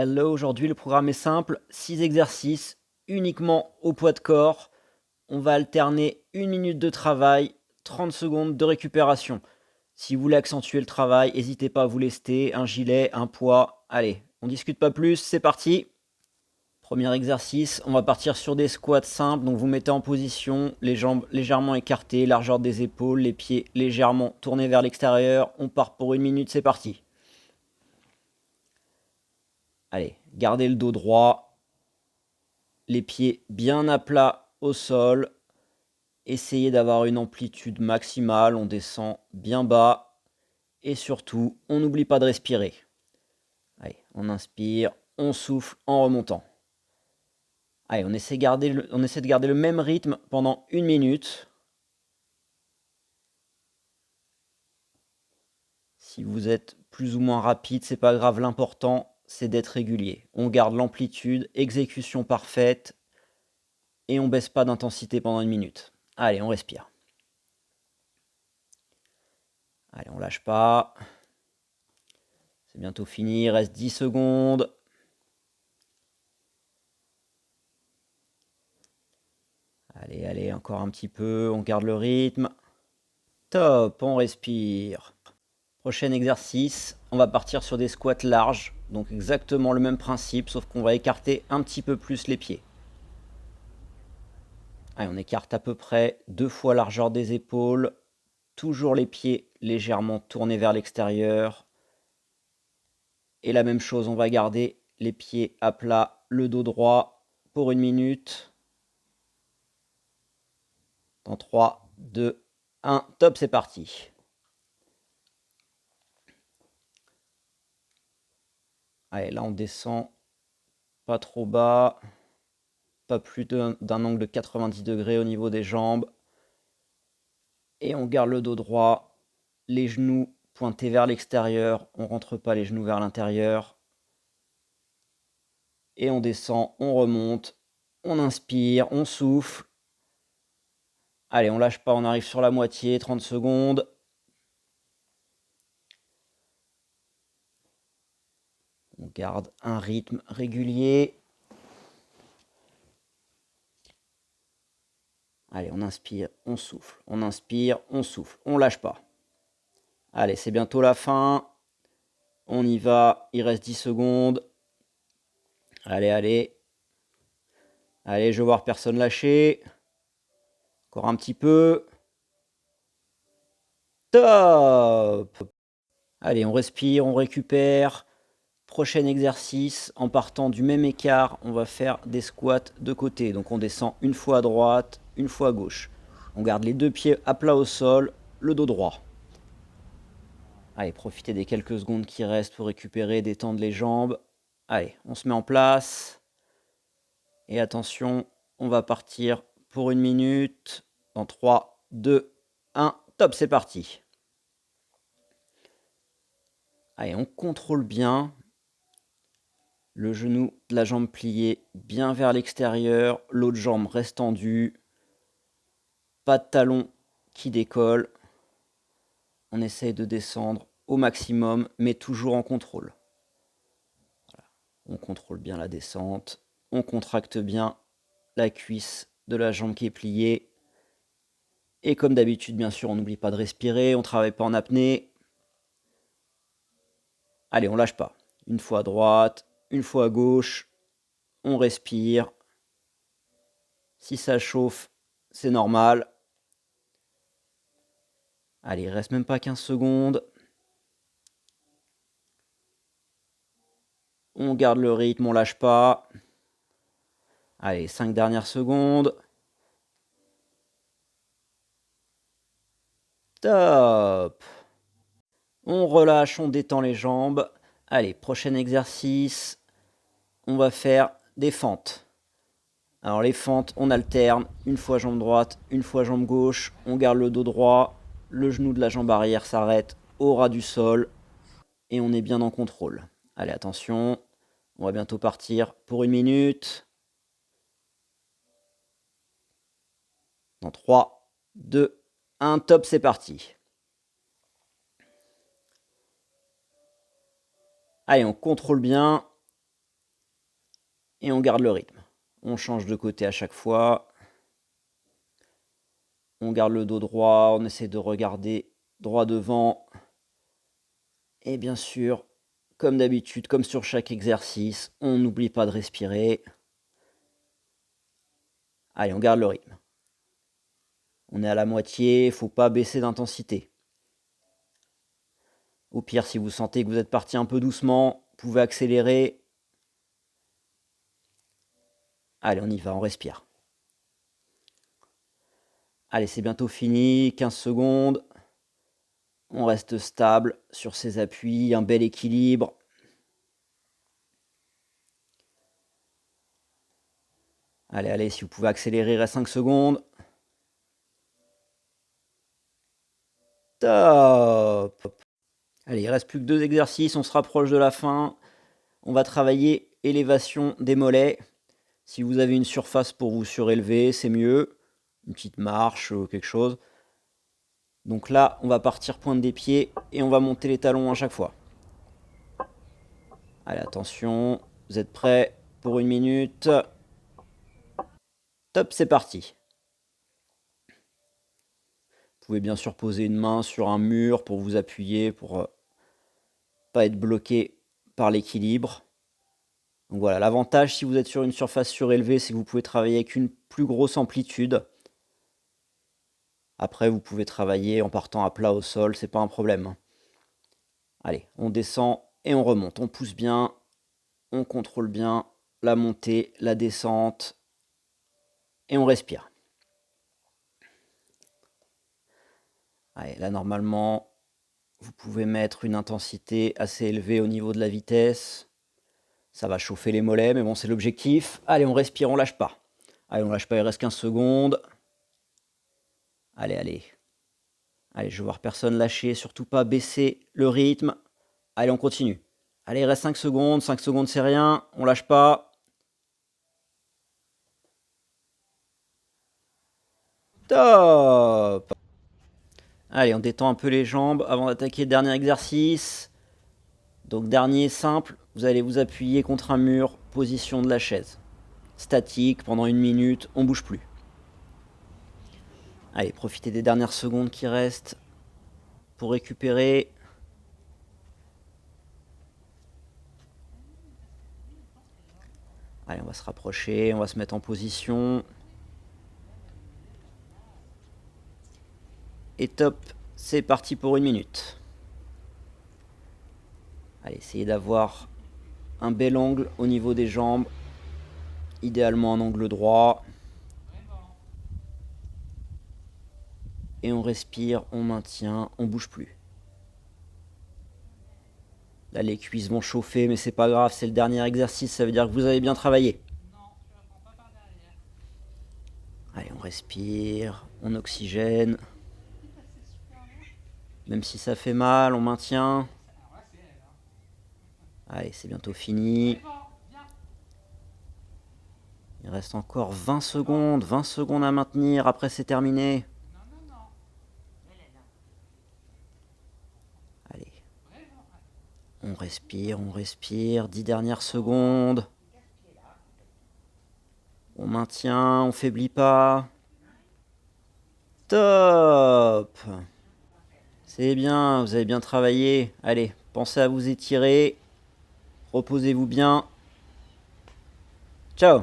Hello, aujourd'hui le programme est simple, 6 exercices uniquement au poids de corps. On va alterner 1 minute de travail, 30 secondes de récupération. Si vous voulez accentuer le travail, n'hésitez pas à vous lester, un gilet, un poids. Allez, on discute pas plus, c'est parti. Premier exercice, on va partir sur des squats simples. Donc vous mettez en position, les jambes légèrement écartées, largeur des épaules, les pieds légèrement tournés vers l'extérieur. On part pour 1 minute, c'est parti. Allez, gardez le dos droit, les pieds bien à plat au sol. Essayez d'avoir une amplitude maximale, on descend bien bas. Et surtout, on n'oublie pas de respirer. Allez, on inspire, on souffle en remontant. Allez, on essaie de garder le même rythme pendant 1 minute. Si vous êtes plus ou moins rapide, c'est pas grave, l'important c'est d'être régulier. On garde l'amplitude, exécution parfaite, et on baisse pas d'intensité pendant 1 minute. Allez, on respire. Allez, on lâche pas. C'est bientôt fini, il reste 10 secondes. Allez, allez, encore un petit peu, on garde le rythme. Top, on respire. Prochain exercice, on va partir sur des squats larges. Donc exactement le même principe, sauf qu'on va écarter un petit peu plus les pieds. Allez, on écarte à peu près 2 fois la largeur des épaules. Toujours les pieds légèrement tournés vers l'extérieur. Et la même chose, on va garder les pieds à plat, le dos droit pour 1 minute. Dans 3, 2, 1, top, c'est parti. Allez, là on descend pas trop bas, pas plus d'un angle de 90 degrés au niveau des jambes. Et on garde le dos droit, les genoux pointés vers l'extérieur, on ne rentre pas les genoux vers l'intérieur. Et on descend, on remonte, on inspire, on souffle. Allez, on lâche pas, on arrive sur la moitié, 30 secondes. On garde un rythme régulier. Allez, on inspire, on souffle, on inspire, on souffle, on lâche pas. Allez, c'est bientôt la fin. On y va, il reste 10 secondes. Allez, allez. Allez, je veux voir personne lâcher. Encore un petit peu. Top! Allez, on respire, on récupère. Prochain exercice, en partant du même écart, on va faire des squats de côté. Donc on descend une fois à droite, une fois à gauche. On garde les 2 pieds à plat au sol, le dos droit. Allez, profitez des quelques secondes qui restent pour récupérer, détendre les jambes. Allez, on se met en place. Et attention, on va partir pour 1 minute. Dans 3, 2, 1, top, c'est parti. Allez, on contrôle bien. Le genou de la jambe plié bien vers l'extérieur. L'autre jambe reste tendue. Pas de talon qui décolle. On essaye de descendre au maximum, mais toujours en contrôle. Voilà. On contrôle bien la descente. On contracte bien la cuisse de la jambe qui est pliée. Et comme d'habitude, bien sûr, on n'oublie pas de respirer. On ne travaille pas en apnée. Allez, on lâche pas. Une fois à droite, une fois à gauche. On respire. Si ça chauffe, c'est normal. Allez, il reste même pas 15 secondes. On garde le rythme, on lâche pas. Allez, 5 dernières secondes. Top! On relâche, on détend les jambes. Allez, prochain exercice. On va faire des fentes. Alors les fentes, on alterne. Une fois jambe droite, une fois jambe gauche. On garde le dos droit. Le genou de la jambe arrière s'arrête au ras du sol. Et on est bien en contrôle. Allez, attention. On va bientôt partir pour 1 minute. Dans 3, 2, 1, top, c'est parti. Allez, on contrôle bien. et on garde le rythme. On change de côté à chaque fois. On garde le dos droit, on essaie de regarder droit devant. Et bien sûr, comme d'habitude, comme sur chaque exercice, on n'oublie pas de respirer. Allez, on garde le rythme. On est à la moitié, il ne faut pas baisser d'intensité. Au pire, si vous sentez que vous êtes parti un peu doucement, vous pouvez accélérer. Allez, on y va, on respire. Allez, c'est bientôt fini, 15 secondes. On reste stable sur ses appuis, un bel équilibre. Allez, allez, si vous pouvez accélérer, il reste 5 secondes. Top! Allez, il reste plus que 2 exercices, on se rapproche de la fin. On va travailler élévation des mollets. Si vous avez une surface pour vous surélever, c'est mieux. Une petite marche ou quelque chose. Donc là, on va partir pointe des pieds et on va monter les talons à chaque fois. Allez, attention, vous êtes prêts pour 1 minute. Top, c'est parti. Vous pouvez bien sûr poser une main sur un mur pour vous appuyer, pour pas être bloqué par l'équilibre. Donc voilà, l'avantage si vous êtes sur une surface surélevée, c'est que vous pouvez travailler avec une plus grosse amplitude. Après, vous pouvez travailler en partant à plat au sol, c'est pas un problème. Allez, on descend et on remonte. On pousse bien, on contrôle bien la montée, la descente et on respire. Allez, là normalement, vous pouvez mettre une intensité assez élevée au niveau de la vitesse. Ça va chauffer les mollets, mais bon, c'est l'objectif. Allez, on respire, on lâche pas. Allez, on lâche pas, il reste 15 secondes. Allez, allez. Allez, je veux voir personne lâcher, surtout pas baisser le rythme. Allez, on continue. Allez, il reste 5 secondes. 5 secondes, c'est rien. On lâche pas. Top! Allez, on détend un peu les jambes avant d'attaquer le dernier exercice. Donc, dernier simple, vous allez vous appuyer contre un mur, position de la chaise. Statique, pendant 1 minute, on bouge plus. Allez, profitez des dernières secondes qui restent pour récupérer. Allez, on va se rapprocher, on va se mettre en position. Et top, c'est parti pour 1 minute. Allez, essayez d'avoir un bel angle au niveau des jambes. Idéalement un angle droit. Et on respire, on maintient, on bouge plus. Là, les cuisses vont chauffer, mais c'est pas grave, c'est le dernier exercice, ça veut dire que vous avez bien travaillé. Allez, on respire, on oxygène. Même si ça fait mal, on maintient. Allez, c'est bientôt fini. Il reste encore 20 secondes à maintenir, après c'est terminé. Allez. On respire, 10 dernières secondes. On maintient, on faiblit pas. Top! C'est bien, vous avez bien travaillé. Allez, pensez à vous étirer. Reposez-vous bien. Ciao!